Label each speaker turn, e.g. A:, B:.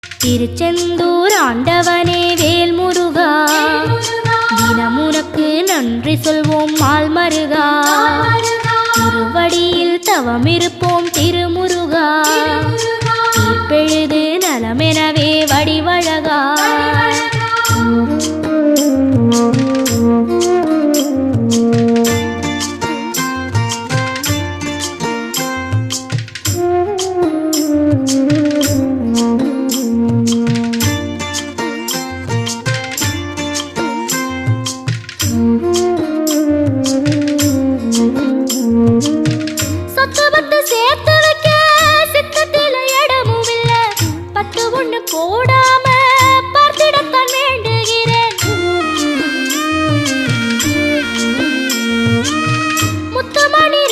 A: திருச்செந்தூர் ஆண்டவனே வேல் முருகா, தினமுனக்கு நன்றி சொல்வோம் மால் மருகா. திருவடியில் தவமிருப்போம் திருமுருகா, தீர்ப்பெழுது நலமெனவே வடிவழகா. போடாம பார்த்திடத்தான் வேண்டுகிறேன். முத்துமணி